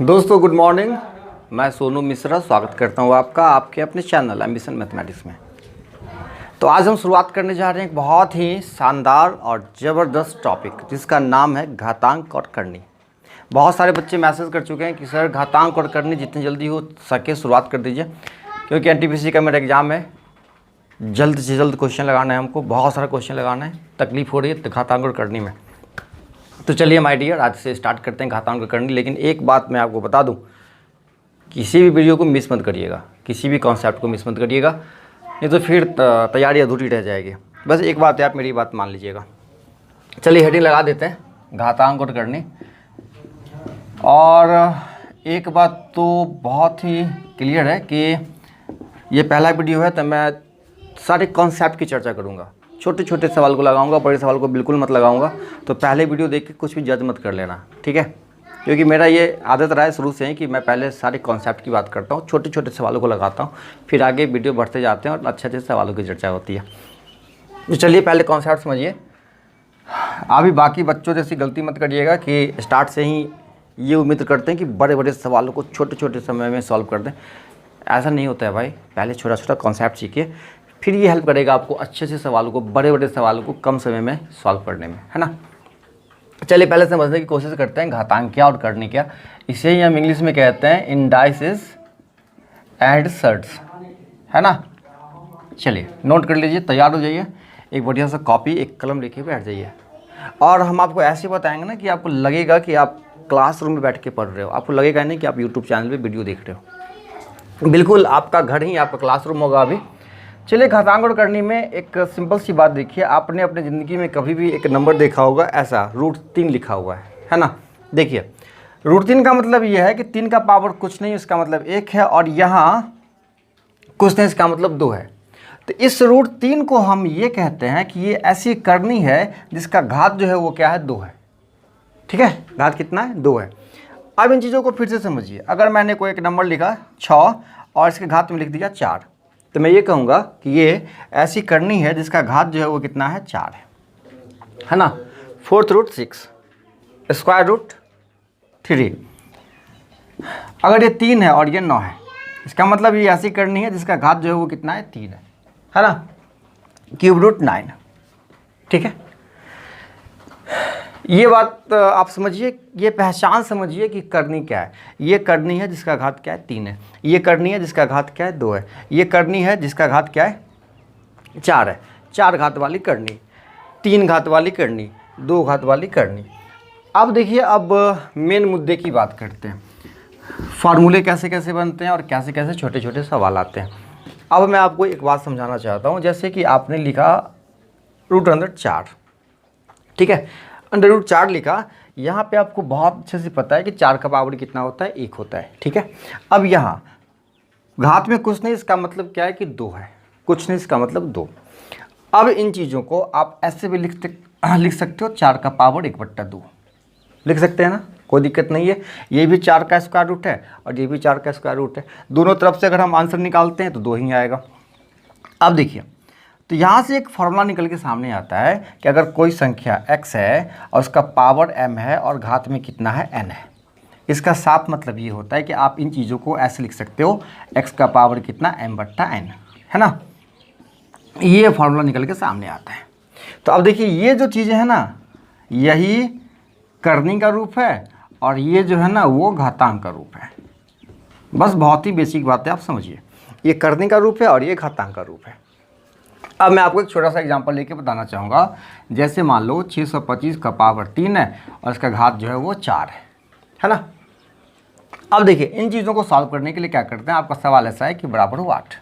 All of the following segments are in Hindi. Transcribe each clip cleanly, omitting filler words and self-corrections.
दोस्तों गुड मॉर्निंग। मैं सोनू मिश्रा स्वागत करता हूं आपका आपके अपने चैनल एम्बिशन मैथमेटिक्स में। तो आज हम शुरुआत करने जा रहे हैं एक बहुत ही शानदार और ज़बरदस्त टॉपिक जिसका नाम है घातांक और करनी। बहुत सारे बच्चे मैसेज कर चुके हैं कि सर घातांक और करनी जितनी जल्दी हो सके शुरुआत कर दीजिए, क्योंकि एनटीपीसी का मेरा एग्ज़ाम है। जल्द से जल्द क्वेश्चन लगाना है हमको, बहुत सारा क्वेश्चन लगाना है। तकलीफ़ हो रही है घातांक और करनी में। तो चलिए माय डियर, आज से स्टार्ट करते हैं घातांक और करनी। लेकिन एक बात मैं आपको बता दूं, किसी भी वीडियो को मिस मत करिएगा, किसी भी कॉन्सेप्ट को मिस मत करिएगा, नहीं तो फिर तैयारी अधूरी रह जाएगी। बस एक बात है, आप मेरी बात मान लीजिएगा। चलिए हेडिंग लगा देते हैं, घातांक और करनी। और एक बात तो बहुत ही क्लियर है कि ये पहला वीडियो है, तो मैं सारे कॉन्सेप्ट की चर्चा करूँगा। छोटे छोटे सवाल को लगाऊंगा, बड़े सवाल को बिल्कुल मत लगाऊंगा। तो पहले वीडियो देख के कुछ भी जज मत कर लेना, ठीक है? क्योंकि मेरा ये आदत रहा है शुरू से ही कि मैं पहले सारे कॉन्सेप्ट की बात करता हूँ, छोटे छोटे सवालों को लगाता हूँ, फिर आगे वीडियो बढ़ते जाते हैं और अच्छे अच्छे सवालों की चर्चा होती है। तो चलिए पहले कॉन्सेप्ट समझिए। अभी बाकी बच्चों जैसी गलती मत करिएगा कि स्टार्ट से ही ये उम्मीद करते हैं कि बड़े बड़े सवालों को छोटे छोटे समय में सॉल्व कर दें। ऐसा नहीं होता है भाई। पहले छोटा छोटा कॉन्सेप्ट सीखिए, फिर ये हेल्प करेगा आपको अच्छे से सवालों को, बड़े बड़े सवालों को कम समय में सॉल्व करने में, है ना? चलिए पहले समझने की कोशिश करते हैं घातांक क्या और करनी क्या। इसे ही हम इंग्लिश में कहते हैं इंडाइसिस एंड सर्ट्स, है ना? चलिए नोट कर लीजिए, तैयार हो जाइए, एक बढ़िया सा कॉपी एक कलम लेके बैठ जाइए। और हम आपको ऐसे बताएंगे ना कि आपको लगेगा कि आप क्लासरूम में बैठ के पढ़ रहे हो, आपको लगेगा नहीं कि आप यूट्यूब चैनल पर वीडियो देख रहे हो। बिल्कुल आपका घर ही आपका क्लासरूम होगा अभी। चलिए घातांक और करनी में एक सिंपल सी बात देखिए। आपने अपने ज़िंदगी में कभी भी एक नंबर देखा होगा ऐसा √3 लिखा हुआ है ना? देखिए √3 का मतलब ये है कि 3 का पावर कुछ नहीं, इसका मतलब 1 है, और यहाँ कुछ नहीं, इसका मतलब 2 है। तो इस √3 को हम ये कहते हैं कि ये ऐसी करनी है जिसका घात जो है वो क्या है, 2 है। ठीक है, घात कितना है, 2 है। अब इन चीज़ों को फिर से समझिए। अगर मैंने कोई एक नंबर लिखा 6 और इसके घात में लिख दिया 4, तो मैं ये कहूँगा कि ये ऐसी करनी है जिसका घात जो है वो कितना है, 4 है ना? 4√6 √3। अगर ये 3 है और ये 9 है, इसका मतलब ये ऐसी करनी है जिसका घात जो है वो कितना है, 3 है ना? ³ √9। ठीक है, ये बात आप समझिए, ये पहचान समझिए कि करनी क्या है। ये करनी है जिसका घात क्या है, 3 है। ये करनी है जिसका घात क्या है, 2 है। ये करनी है जिसका घात क्या है, 4 है। 4 घात वाली करनी, 3 घात वाली करनी, 2 घात वाली करनी। अब देखिए, अब मेन मुद्दे की बात करते हैं। फार्मूले कैसे कैसे बनते हैं और कैसे कैसे छोटे छोटे सवाल आते हैं। अब मैं आपको एक बात समझाना चाहता हूँ। जैसे कि आपने लिखा √4, ठीक है, √4 लिखा। यहाँ पे आपको बहुत अच्छे से पता है कि 4 का पावर कितना होता है, 1 होता है। ठीक है, अब यहाँ घात में कुछ नहीं, इसका मतलब क्या है कि 2 है। कुछ नहीं, इसका मतलब 2। अब इन चीज़ों को आप ऐसे भी लिख सकते हो, 4 का पावर 1/2 लिख सकते हैं ना, कोई दिक्कत नहीं है। ये भी 4 का स्क्वायर रूट है और ये भी 4 का स्क्वायर रूट है। दोनों तरफ से अगर हम आंसर निकालते हैं तो 2 ही आएगा। अब देखिए, तो यहाँ से एक फॉर्मूला निकल के सामने आता है कि अगर कोई संख्या x है और उसका पावर m है और घात में कितना है, n है। इसका साफ मतलब ये होता है कि आप इन चीज़ों को ऐसे लिख सकते हो, x का पावर कितना, m/n, है ना? ये फॉर्मूला निकल के सामने आता है। तो अब देखिए, ये जो चीज़ें हैं ना, यही करनी का रूप है और ये जो है ना वो घातांक का रूप है। बस बहुत ही बेसिक बात है, आप समझिए। ये करनी का रूप है और ये घातांक का रूप है। अब मैं आपको एक छोटा सा एग्जांपल लेके बताना चाहूँगा। जैसे मान लो 625 का पावर 3 है और इसका घात जो है वो 4 है ना? अब देखिए, इन चीज़ों को सॉल्व करने के लिए क्या करते हैं, आपका सवाल ऐसा है कि बराबर वाट।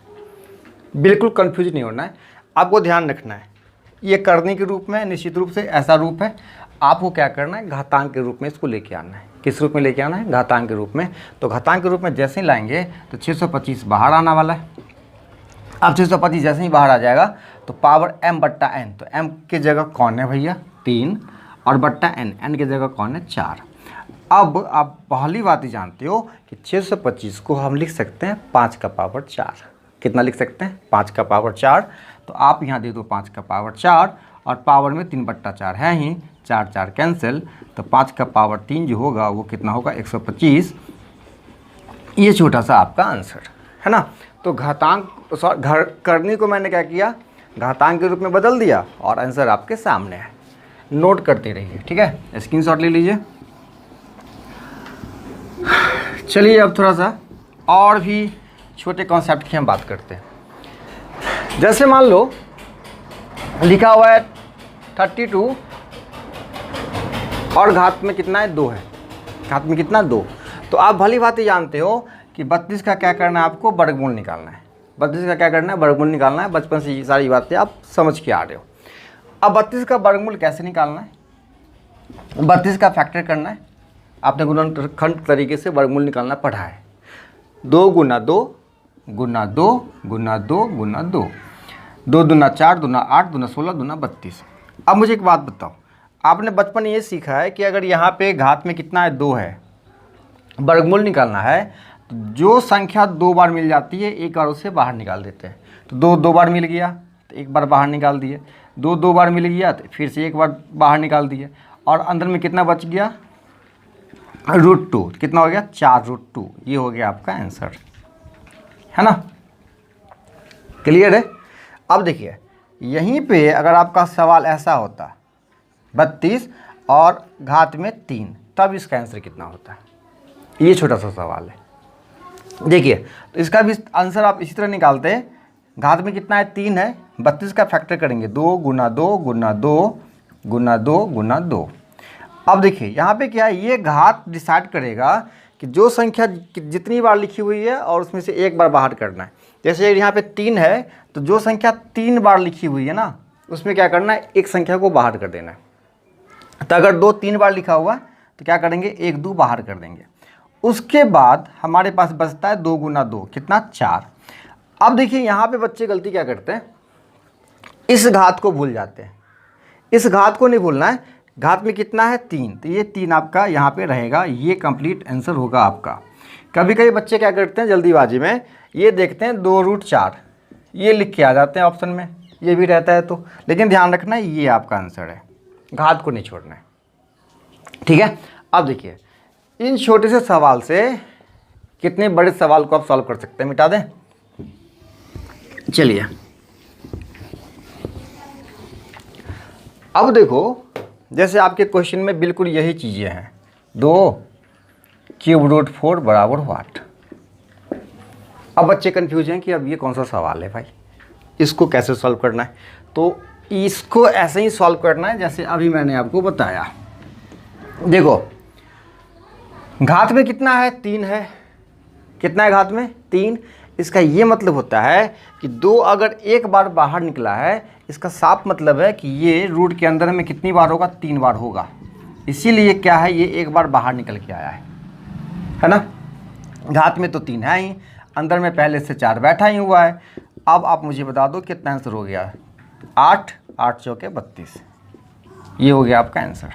बिल्कुल कंफ्यूज नहीं होना है, आपको ध्यान रखना है। ये करनी के रूप में, निश्चित रूप से ऐसा रूप है। आपको क्या करना है, घातांक के रूप में इसको लेके आना है। किस रूप में लेके आना है, घातांक के रूप में। तो घातांक के रूप में जैसे ही लाएंगे तो 625 बाहर आना वाला है। अब 625 जैसे ही बाहर आ जाएगा तो पावर m/n, तो m की जगह कौन है भैया, 3, और बट्टा n की जगह कौन है, 4। अब आप पहली बात ही जानते हो कि 625 को हम लिख सकते हैं 5 का पावर 4। कितना लिख सकते हैं, 5 का पावर 4। तो आप यहाँ दे दो 5 का पावर 4 और पावर में 3/4 है ही, 4 4 कैंसिल, तो 5 का पावर 3 जो होगा वो कितना होगा, 125। ये छोटा सा आपका आंसर है ना। तो घातांक करनी को मैंने क्या किया, घातांक के रूप में बदल दिया और आंसर आपके सामने है। नोट करते रहिए, ठीक है, स्क्रीनशॉट ले लीजिए। चलिए अब थोड़ा सा और भी छोटे कॉन्सेप्ट की हम बात करते हैं। जैसे मान लो लिखा हुआ है 32 और घात में कितना है 2 है, घात में कितना 2। तो आप भली भांति जानते हो कि 32 का क्या करना है, आपको वर्गमूल निकालना है। 32 का क्या करना है, वर्गमूल निकालना है। बचपन से ये सारी बातें आप समझ के आ रहे हो। अब 32 का वर्गमूल कैसे निकालना है, 32 का फैक्टर करना है। आपने गुणनखंड तरीके से वर्गमूल निकालना पढ़ा है। 2 गुना 2 गुना 2 गुना 2 गुना 2, 2 दूना 4 दूना 8 दूना 16 दूना 32। अब मुझे एक बात बताओ, आपने बचपन ये सीखा है कि अगर यहाँ पे घात में कितना है 2 है, वर्गमूल निकालना है, तो जो संख्या 2 बार मिल जाती है एक बार उसे बाहर निकाल देते हैं। तो 2 बार मिल गया तो एक बार बाहर निकाल दिए, 2 बार मिल गया तो फिर से एक बार बाहर निकाल दिए, और अंदर में कितना बच गया, √2। कितना हो गया, 4√2। ये हो गया आपका आंसर, है ना। क्लियर है। अब देखिए यहीं पे अगर आपका सवाल ऐसा होता 32 और घात में 3, तब इसका आंसर कितना होता है। ये छोटा सा सवाल है। देखिए तो इसका भी आंसर आप इसी तरह निकालते हैं। घात में कितना है 3 है, 32 का फैक्टर करेंगे 2 गुना 2 गुना 2 गुना 2 गुना 2। अब देखिए यहाँ पे क्या है, ये घात डिसाइड करेगा कि जो संख्या जितनी बार लिखी हुई है और उसमें से एक बार बाहर करना है। जैसे यहाँ पे 3 है तो जो संख्या 3 बार लिखी हुई है ना, उसमें क्या करना है, एक संख्या को बाहर कर देना है। तो अगर 2 3 बार लिखा हुआ तो क्या करेंगे, 1 2 बाहर कर देंगे। उसके बाद हमारे पास बचता है 2 गुना 2 कितना, 4। अब देखिए यहाँ पे बच्चे गलती क्या करते हैं, इस घात को भूल जाते हैं। इस घात को नहीं भूलना है। घात में कितना है 3, तो ये 3 आपका यहाँ पे रहेगा। ये कंप्लीट आंसर होगा आपका। कभी कभी बच्चे क्या करते हैं जल्दीबाजी में, ये देखते हैं 2√4, ये लिख के आ जाते हैं ऑप्शन में, ये भी रहता है। तो लेकिन ध्यान रखना है ये आपका आंसर है, घात को नहीं छोड़ना है, ठीक है। अब देखिए इन छोटे से सवाल से कितने बड़े सवाल को आप सॉल्व कर सकते हैं, मिटा दें। चलिए अब देखो, जैसे आपके क्वेश्चन में बिल्कुल यही चीज़ें हैं, 2³ √4 बराबर व्हाट। अब बच्चे कंफ्यूज हैं कि अब ये कौन सा सवाल है भाई, इसको कैसे सॉल्व करना है। तो इसको ऐसे ही सॉल्व करना है जैसे अभी मैंने आपको बताया। देखो घात में कितना है 3 है, कितना है घात में 3। इसका ये मतलब होता है कि 2 अगर एक बार बाहर निकला है, इसका साफ मतलब है कि ये रूट के अंदर में कितनी बार होगा, 3 बार होगा। इसीलिए क्या है, ये एक बार बाहर निकल के आया है ना। घात में तो 3 है ही, अंदर में पहले से 4 बैठा ही हुआ है। अब आप मुझे बता दो कितना आंसर हो गया, 8 8 चौके 32। ये हो गया आपका आंसर।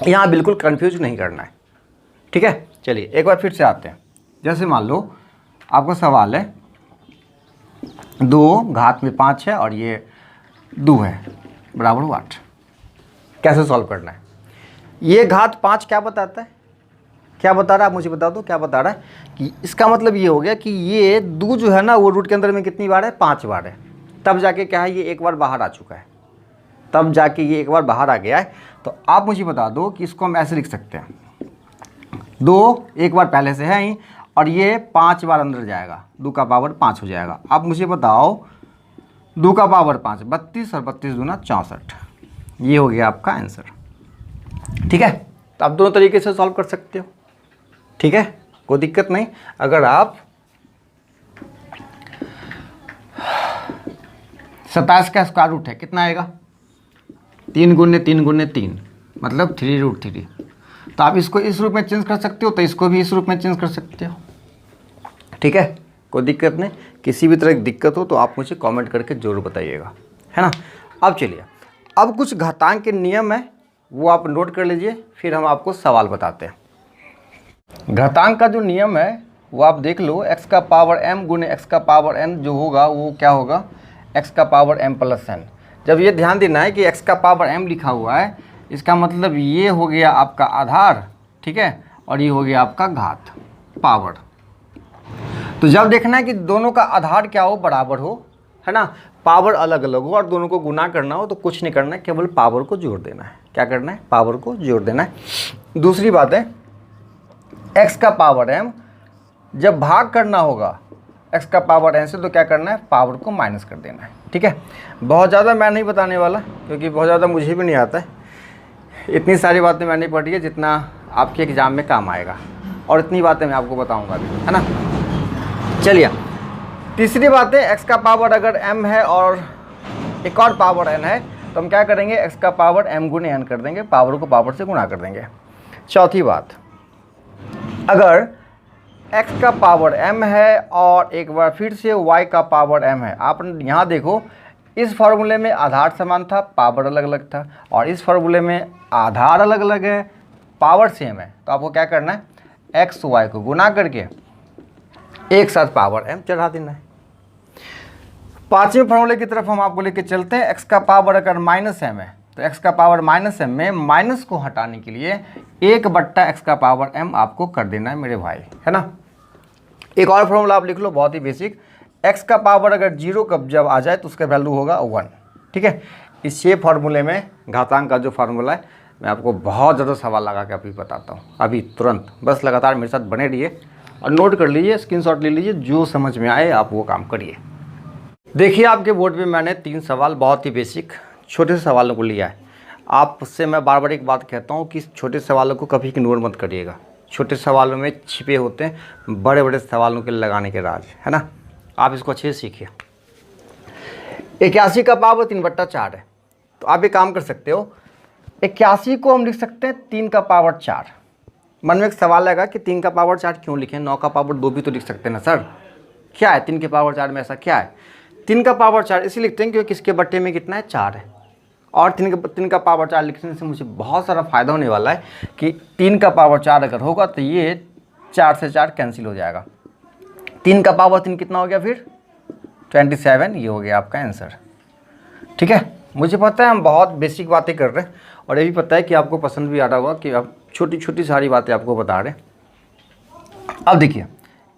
यहाँ बिल्कुल कंफ्यूज नहीं करना है, ठीक है। चलिए एक बार फिर से आते हैं। जैसे मान लो आपका सवाल है 2 घात में 5 है और ये 2 है बराबर व्हाट, कैसे सॉल्व करना है। ये घात 5 क्या बताता है, क्या बता रहा है, मुझे बता दो क्या बता रहा है। कि इसका मतलब ये हो गया कि ये 2 जो है ना वो रूट के अंदर में कितनी बार है, 5 बार है। तब जाके क्या है, ये एक बार बाहर आ चुका है, तब जाके ये एक बार बाहर आ गया है। तो आप मुझे बता दो कि इसको हम ऐसे लिख सकते हैं, 2 एक बार पहले से है ही और ये 5 बार अंदर जाएगा, 2 का पावर 5 हो जाएगा। अब मुझे बताओ 2 का पावर 5 32 और 32 दूना 64। ये हो गया आपका आंसर, ठीक है। तो आप दोनों तरीके से सॉल्व कर सकते हो, ठीक है, कोई दिक्कत नहीं। अगर आप 27 का स्क्वायर रूट है कितना आएगा, 3 गुने 3 गुने 3 मतलब 3√3। तो आप इसको इस रूप में चेंज कर सकते हो, तो इसको भी इस रूप में चेंज कर सकते हो, ठीक है, कोई दिक्कत नहीं। किसी भी तरह की दिक्कत हो तो आप मुझे कमेंट करके ज़रूर बताइएगा, है ना। अब चलिए, अब कुछ घातांक के नियम है वो आप नोट कर लीजिए, फिर हम आपको सवाल बताते हैं। घातांक का जो नियम है वो आप देख लो, x का पावर m गुने x का पावर n जो होगा वो क्या होगा, x का पावर m प्लस n। जब ये ध्यान देना है कि x का पावर m लिखा हुआ है, इसका मतलब ये हो गया आपका आधार, ठीक है, और ये हो गया आपका घात पावर, तो जब देखना है कि दोनों का आधार क्या हो, बराबर हो, है ना, पावर अलग अलग हो और दोनों को गुना करना हो, तो कुछ नहीं करना है, केवल पावर को जोड़ देना है। क्या करना है? पावर को जोड़ देना है। दूसरी बात है, x का पावर m जब भाग करना होगा x का पावर n से, तो क्या करना है? पावर को माइनस कर देना है। ठीक है, बहुत ज़्यादा मैं नहीं बताने वाला, क्योंकि बहुत ज़्यादा मुझे भी नहीं आता है। इतनी सारी बातें मैं नहीं पढ़ी है जितना आपके एग्ज़ाम में काम आएगा, और इतनी बातें मैं आपको बताऊँगा अभी, है ना। चलिए, तीसरी बात है, x का पावर अगर m है और एक और पावर n है, तो हम क्या करेंगे? x का पावर m गुने n कर देंगे, पावर को पावर से गुणा कर देंगे। चौथी बात, अगर x का पावर m है और एक बार फिर से y का पावर m है, आप यहाँ देखो, इस फार्मूले में आधार समान था, पावर अलग अलग था, और इस फार्मूले में आधार अलग अलग है, पावर सेम है। तो आपको क्या करना है? x y को गुना करके एक साथ पावर m चढ़ा देना है। पांचवें फार्मूले की तरफ हम आपको लेके चलते हैं। x का पावर अगर माइनस m है, तो x का पावर माइनस m में माइनस को हटाने के लिए 1/x का पावर m आपको कर देना है मेरे भाई, है ना। एक और फार्मूला आप लिख लो, बहुत ही बेसिक, x का पावर अगर 0 कब जब आ जाए तो उसका वैल्यू होगा 1। ठीक है, इस 6 फार्मूले में घातांक का जो फार्मूला है, मैं आपको बहुत ज़्यादा सवाल लगा के अभी बताता हूँ, अभी तुरंत। बस लगातार मेरे साथ बने रहिए और नोट कर लीजिए, स्क्रीनशॉट ले लीजिए, जो समझ में आए आप वो काम करिए। देखिए, आपके बोर्ड पे मैंने 3 सवाल बहुत ही बेसिक छोटे से सवालों को लिया है। आपसे मैं बार बार एक बात कहता हूँ कि छोटे सवालों को कभी इग्नोर मत करिएगा। छोटे सवालों में छिपे होते हैं बड़े बड़े सवालों के लगाने के राज, है ना। आप इसको अच्छे से सीखिए। 81 का पावर 3/4 है, तो आप एक काम कर सकते हो, 81 को हम लिख सकते हैं 3 का पावर 4। मन में एक सवाल आएगा कि 3 का पावर 4 क्यों लिखें, 9 का पावर 2 भी तो लिख सकते हैं ना सर। क्या है 3 के पावर 4 में, ऐसा क्या है? 3 का पावर 4 इसलिए लिखते हैं क्योंकि किसके बट्टे में कितना है? 4 है। और 3 का पावर 4 लिखने से मुझे बहुत सारा फायदा होने वाला है कि 3 का पावर 4 अगर होगा तो ये 4 से 4 कैंसिल हो जाएगा। 3 का पावर 3 कितना हो गया फिर? 27। ये हो गया आपका आंसर। ठीक है, मुझे पता है हम बहुत बेसिक बातें कर रहे हैं, और ये भी पता है कि आपको पसंद भी आ रहा होगा कि आप छोटी छोटी सारी बातें आपको बता रहे हैं। अब देखिए,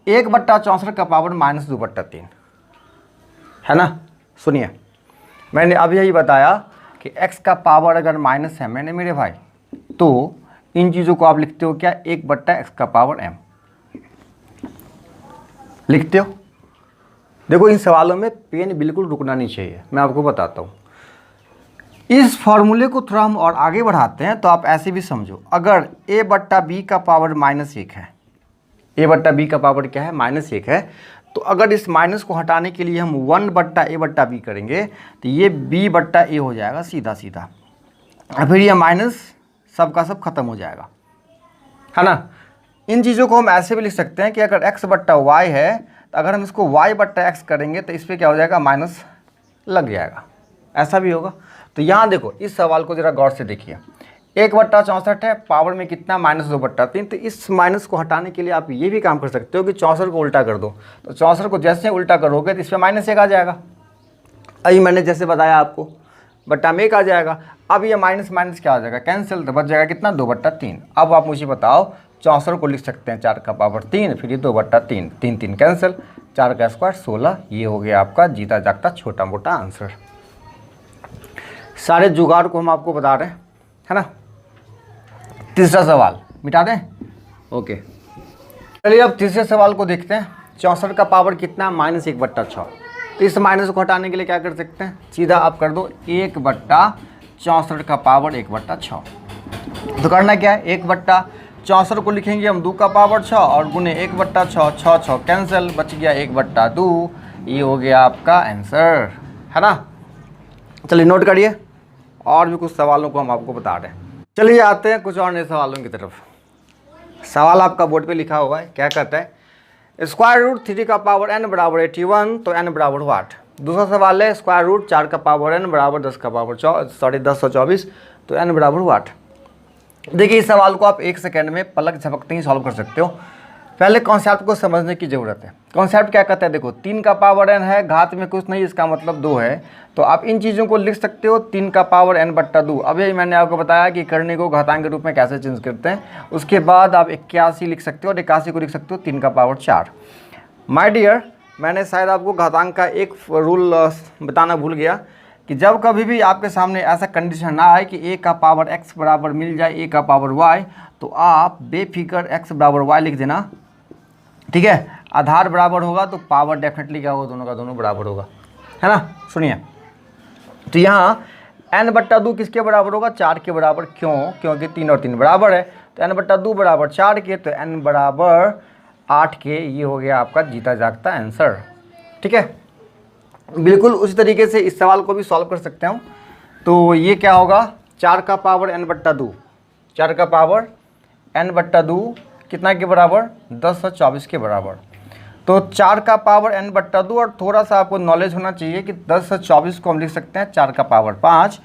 1/64 का पावर -2/3 है ना। सुनिए, मैंने अभी यही बताया कि x का पावर अगर माइनस है मैंने मेरे भाई, तो इन चीज़ों को आप लिखते हो क्या? 1/x का पावर m लिखते हो। देखो, इन सवालों में पेन बिल्कुल रुकना नहीं चाहिए, मैं आपको बताता हूँ। इस फॉर्मूले को थोड़ा हम और आगे बढ़ाते हैं, तो आप ऐसे भी समझो, अगर a/b का पावर -1 है, a/b का पावर क्या है? -1 है, तो अगर इस माइनस को हटाने के लिए हम 1/a/b करेंगे, तो ये b/a हो जाएगा सीधा सीधा, और फिर ये माइनस सब का सब खत्म हो जाएगा, है ना। इन चीज़ों को हम ऐसे भी लिख सकते हैं कि अगर x/y है, तो अगर हम इसको y/x करेंगे तो इस पर क्या हो जाएगा? माइनस लग जाएगा, ऐसा भी होगा। तो यहाँ देखो, इस सवाल को ज़रा गौर से देखिए। 1/64 है, पावर में कितना? -2/3। तो इस माइनस को हटाने के लिए आप ये भी काम कर सकते हो कि 64 को उल्टा कर दो। तो 64 को जैसे उल्टा करोगे तो इस पर -1 आ जाएगा। अभी मैंने जैसे बताया आपको, बट्टा में 1 आ जाएगा। अब ये माइनस माइनस क्या हो जाएगा? कैंसिल। तो बच जाएगा कितना? 2/3। अब आप मुझे बताओ, 64 को लिख सकते हैं 4 का पावर 3, फिर ये 2/3, 3 कैंसिल, 4 का स्क्वायर 16। ये हो गया आपका जीता जागता छोटा मोटा आंसर। सारे जुगाड़ को हम आपको बता रहे हैं, है ना। तीसरा सवाल मिटा दें? ओके, चलिए अब तीसरे सवाल को देखते हैं। 64 का पावर कितना? -1/6। तो इस माइनस को हटाने के लिए क्या कर सकते हैं? सीधा आप कर दो 1/64 का पावर 1/6। तो करना क्या है? 1/64 को लिखेंगे हम 2 का पावर 6 और गुने 1/6, 6 कैंसिल, बच गया 1/2। ये हो गया आपका आंसर, है ना। चलिए नोट करिए, और भी कुछ सवालों को हम आपको बता रहे हैं। चलिए आते हैं कुछ और नए सवालों की तरफ। सवाल आपका बोर्ड पे लिखा हुआ है, क्या कहता है? √3 का पावर n बराबर 81, तो n बराबर वाट। दूसरा सवाल है √4 का पावर n बराबर 10 का पावर 1024, तो n बराबर वाट। देखिए, इस सवाल को आप 1 सेकेंड में पलक झपकते ही सॉल्व कर सकते हो। पहले कॉन्सेप्ट को समझने की ज़रूरत है। कॉन्सेप्ट क्या कहता है? देखो, 3 का पावर n है, घात में कुछ नहीं, इसका मतलब 2 है। तो आप इन चीज़ों को लिख सकते हो 3 का पावर n/2। अभी मैंने आपको बताया कि करने को घातांक के रूप में कैसे चेंज करते हैं। उसके बाद आप 81 लिख सकते हो और 81 को लिख सकते हो 3 का पावर 4। माय डियर, मैंने शायद आपको घातांक का एक रूल बताना भूल गया कि जब कभी भी आपके सामने ऐसा कंडीशन ना आए कि a का पावर x बराबर मिल जाए a का पावर y, तो आप बेफिक्र x बराबर y लिख देना, ठीक है। आधार बराबर होगा तो पावर डेफिनेटली क्या होगा, दोनों का दोनों बराबर होगा, है ना। सुनिए, तो यहाँ n/2 किसके बराबर होगा, 4 के बराबर। क्यों? क्योंकि 3 और 3 बराबर है, तो n/2 बराबर 4 के, तो n बराबर 8 के। ये हो गया आपका जीता जागता आंसर, ठीक है। बिल्कुल उसी तरीके से इस सवाल को भी सॉल्व कर सकते हो। तो ये क्या होगा, 4 का पावर n/2, 4 का पावर n/2 कितना के बराबर, 10 और 24 के बराबर। तो 4 का पावर n/2, और थोड़ा सा आपको नॉलेज होना चाहिए कि 10 और 24 को हम लिख सकते हैं 4 का पावर 5।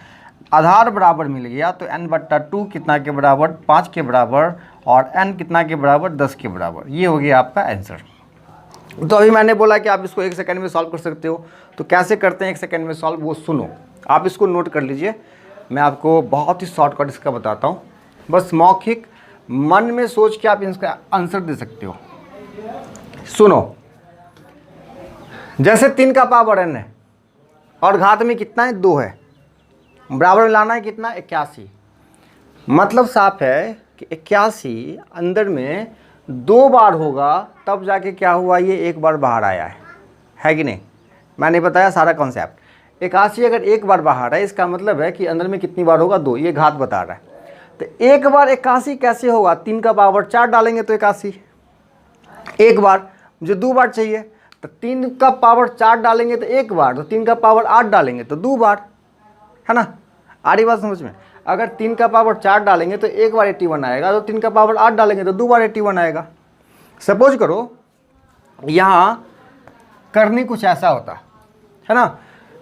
आधार बराबर मिल गया तो n/2 कितना के बराबर, 5 के बराबर, और n कितना के बराबर, 10 के बराबर। ये हो गया आपका आंसर। तो अभी मैंने बोला कि आप इसको 1 सेकंड में सॉल्व कर सकते हो, तो कैसे करते हैं 1 सेकंड में सॉल्व, वो सुनो। आप इसको नोट कर लीजिए, मैं आपको बहुत ही शॉर्टकट इसका बताता हूँ। बस मौखिक मन में सोच के आप इसका आंसर दे सकते हो। सुनो, जैसे 3 का पावर n है और घात में कितना है, 2 है, बराबर में लाना है कितना, 81। मतलब साफ है कि 81 अंदर में 2 बार होगा तब जाके क्या हुआ, ये 1 बार बाहर आया है कि नहीं। मैंने बताया सारा कॉन्सेप्ट। 81 अगर 1 बार बाहर है, इसका मतलब है कि अंदर में कितनी बार होगा, 2। ये घात बता रहा है। तो 1 बार 81 कैसे होगा, 3 का पावर 4 डालेंगे तो 81। 1 बार, मुझे 2 बार चाहिए, तो 3 का पावर 4 डालेंगे तो 1 बार, तो 3 का पावर 8 डालेंगे तो 2 बार, है ना। आ रही बात समझ में। अगर 3 का पावर 4 डालेंगे तो 1 बार 81 आएगा, तो 3 का पावर 8 डालेंगे तो 2 बार 81 आएगा। सपोज करो यहाँ करनी कुछ ऐसा होता है ना,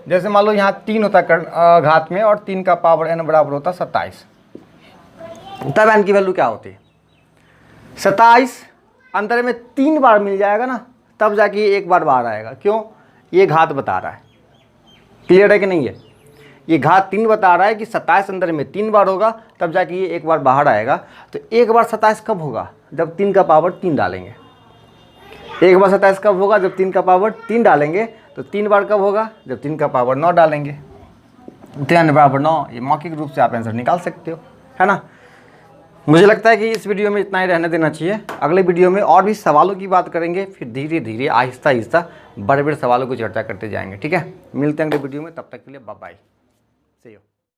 जैसे मान लो यहाँ 3 होता घात में, और 3 का पावर n बराबर होता 27, तब n की वैल्यू क्या होती, 27 अंदर में 3 बार मिल जाएगा ना, तब जाके ये 1 बार बाहर आएगा। क्यों, ये घात बता रहा है। क्लियर है कि नहीं है, ये घात 3 बता रहा है कि 27 अंदर में 3 बार होगा तब जाके ये 1 बार बाहर आएगा। तो 1 बार 27 कब होगा, जब 3 का पावर 3 डालेंगे। 1 बार 27 कब होगा, जब 3 का पावर 3 डालेंगे। तो 3 बार कब होगा, जब 3 का पावर 9 डालेंगे। 3 बराबर 9, ये मौखिक रूप से आप आंसर निकाल सकते हो, है ना। मुझे लगता है कि इस वीडियो में इतना ही रहने देना चाहिए। अगले वीडियो में और भी सवालों की बात करेंगे, फिर धीरे धीरे आहिस्ता आहिस्ता बड़े बड़े सवालों की चर्चा करते जाएंगे, ठीक है। मिलते हैं अगले वीडियो में, तब तक के लिए बाय बाय, सी यू।